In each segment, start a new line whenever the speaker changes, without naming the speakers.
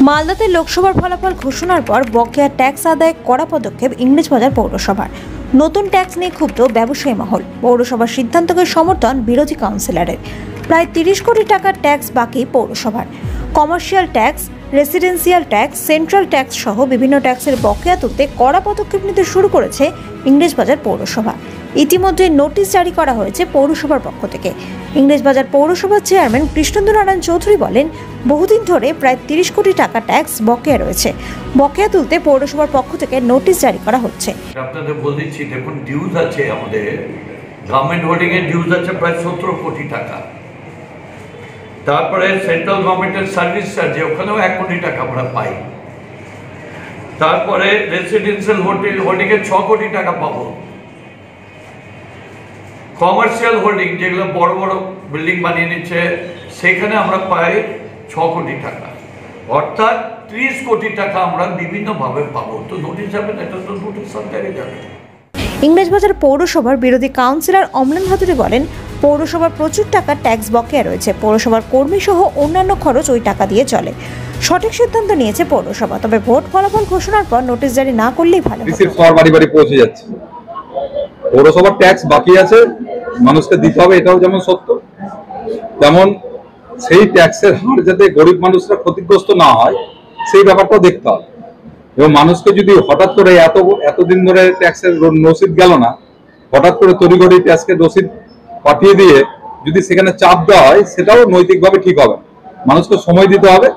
মালদাতে লোকসভার ফলাফল ঘোষণার পর বকেয়া ট্যাক্স আদায়ে কড়া পদক্ষেপ ইংরেজবাজার পৌরসভার। নতুন ট্যাক্স নিয়ে ক্ষুব্ধ ব্যবসায়ী মহল। পৌরসভার সিদ্ধান্তকে সমর্থন বিরোধী কাউন্সিলরের। প্রায় 30 কোটি টাকার ট্যাক্স বাকি পৌরসভার। Commercial tax, residential tax, central tax সহ বিভিন্ন ট্যাক্সের বকেয়া তুলতে কড়া পদক্ষেপ নিতে শুরু করেছে ইংরেজবাজার পৌরসভা। ইতিমধ্যে নোটিশ জারি করা হয়েছে পৌরসভার পক্ষ থেকে। ইংরেজবাজার পৌরসভার চেয়ারম্যান কৃষ্ণেন্দু নারায়ণ চৌধুরী বলেন, বহুদিন ধরে প্রায় 30 কোটি টাকা ট্যাক্স বকেয়া রয়েছে। বকেয়া তুলতে পৌরসভার পক্ষ থেকে নোটিশ জারি করা হচ্ছে।
আপনাদের বলে দিচ্ছি, দেখুন ডিউজ আছে, আমাদের গভর্নমেন্ট হোল্ডিং এর ডিউজ আছে প্রায় 17 কোটি টাকা। তারপরে সেন্ট্রাল গভর্নমেন্টের সার্ভিস চার্জে ওখানেও 1 কোটি টাকা আমরা পাই। তারপরে রেসিডেন্সিয়াল হোল্ডিং এর 6 কোটি টাকা পাবো। কমার্শিয়াল হোল্ডিং যেগুলো বড় বড় বিল্ডিং বানিয়ে নিচ্ছে সেখানে আমরা পাই 6 কোটি টাকা, অর্থাৎ 30 কোটি টাকা আমরা বিভিন্নভাবে পাবো। তো নোটিশ যাবে না, এটা তো নোটিশ সরকারে যাবে।
ইংরেজবাজার পৌরসভার বিরোধী কাউন্সিলর অমলান ভাদুরী বলেন, পৌরসভার প্রচুর টাকা ট্যাক্স বকেয়া রয়েছে। পৌরসভার কর্মী সহ অন্যান্য খরচ ওই টাকা দিয়ে চলে। সঠিক সিদ্ধান্ত নিয়েছে পৌরসভা, তবে ভোট ফলাফল ঘোষণার পর নোটিশ জারি না করলেই ভালো হবে।
বাড়ি বাড়ি পৌঁছে যাচ্ছে, পৌরসভার ট্যাক্স বাকি আছে, মানুষকে দিতে হবে, এটাও যেমন সত্য, তেমন সেই ট্যাক্সের হার যাতে গরিব মানুষরা ক্ষতিগ্রস্ত না হয় সেই ব্যাপারটাও দেখতে হবে। এবং মানুষকে যদি হঠাৎ করে এতদিন ধরে ট্যাক্সের রসিদ গেল না, হঠাৎ করে তড়িঘড়ি ট্যাক্সের রসিদ পাঠিয়ে দিয়ে যদি সেখানে চাপ দেওয়া হয়, সেটাও নৈতিকভাবে ঠিক হবে। মানুষকে সময় দিতে হবে।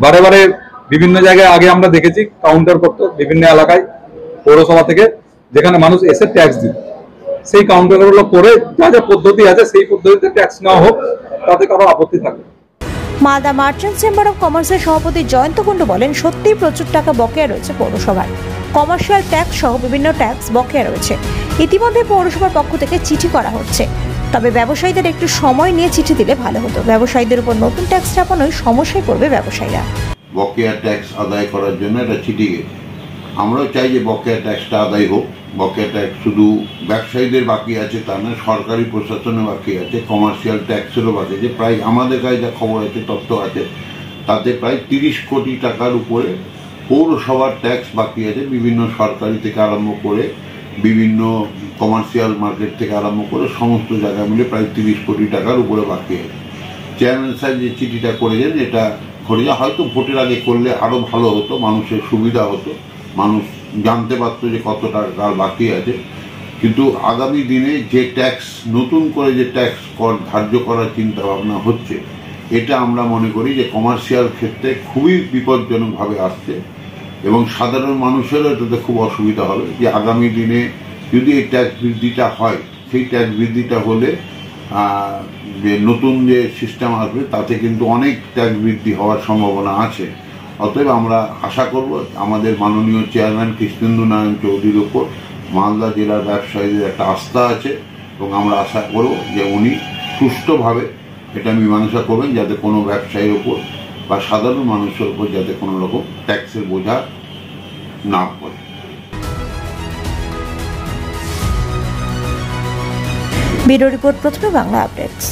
বারে বারে বিভিন্ন জায়গায় আগে আমরা দেখেছি কাউন্টার করতো বিভিন্ন এলাকায় পৌরসভা থেকে, যেখানে মানুষ এসে ট্যাক্স দিত, সেই কাউন্টারগুলো করে যা যা পদ্ধতি আছে সেই পদ্ধতিতে ট্যাক্স নেওয়া হোক, তাতে কারো আপত্তি থাকবে।
মালদা মার্চেন্টস চেম্বার অফ কমার্সের সভাপতি জয়ন্ত কুণ্ডু বলেন, সত্যিই প্রচুর টাকা বকেয়া রয়েছে পৌরসভায়। কমার্শিয়াল ট্যাক্স সহ বিভিন্ন ট্যাক্স বকেয়া রয়েছে। ইতিমধ্যে পৌরসভার পক্ষ থেকে চিঠি করা হচ্ছে, তবে ব্যবসায়ীদের একটু সময় নিয়ে চিঠি দিলে ভালো হতো। ব্যবসায়ীদের উপর নতুন ট্যাক্স চাপানোয় সমস্যায় পড়বে ব্যবসায়ীরা।
বকেয়া ট্যাক্স আদায় করার জন্য একটা চিঠি গেছে। আমরাও চাই যে বকেয়া ট্যাক্সটা আদায় হোক। বকেয়া ট্যাক্স শুধু ব্যবসায়ীদের বাকি আছে তা নয়, সরকারি প্রশাসনে বাকি আছে, কমার্শিয়াল ট্যাক্সেরও বাকি আছে। প্রায় আমাদের কাছে যা খবর আছে, তথ্য আছে, তাতে প্রায় 30 কোটি টাকার উপরে পৌরসভার ট্যাক্স বাকি আছে। বিভিন্ন সরকারি থেকে আরম্ভ করে বিভিন্ন কমার্শিয়াল মার্কেট থেকে আরম্ভ করে সমস্ত জায়গায় মিলে প্রায় 30 কোটি টাকার উপরে বাকি আছে। চেয়ারম্যান সাহেব যে চিঠিটা করেছেন, এটা করিয়া হয়তো ভোটের আগে করলে আরো ভালো হতো, মানুষের সুবিধা হতো, মানুষ জানতে পারতো যে কত টাকা বাকি আছে। কিন্তু আগামী দিনে যে ট্যাক্স, নতুন করে যে ট্যাক্স কর ধার্য করার চিন্তা ভাবনা হচ্ছে, এটা আমরা মনে করি যে কমার্শিয়াল ক্ষেত্রে খুবই বিপজ্জনকভাবে আসছে এবং সাধারণ মানুষেরও এটাতে খুব অসুবিধা হবে। যে আগামী দিনে যদি এই ট্যাক্স বৃদ্ধিটা হয়, সেই ট্যাক্স বৃদ্ধিটা হলে যে নতুন যে সিস্টেম আসবে তাতে কিন্তু অনেক ট্যাক্স বৃদ্ধি হওয়ার সম্ভাবনা আছে। অতএব আমরা আশা করব আমাদের মাননীয় চেয়ারম্যান কৃষ্ণেন্দু নারায়ণ চৌধুরীর ওপর মালদা জেলার ব্যবসায়ীদের একটা আস্থা আছে এবং আমরা আশা করব যে উনি সুষ্ঠুভাবে এটা মীমাংসা করবেন, যাতে কোনো ব্যবসায়ীর ওপর বা সাধারণ মানুষের উপর যাতে কোনো রকম ট্যাক্সের বোঝা না পড়ে।
ব্যুরো রিপোর্ট, প্রথমে বাংলা আপডেটস।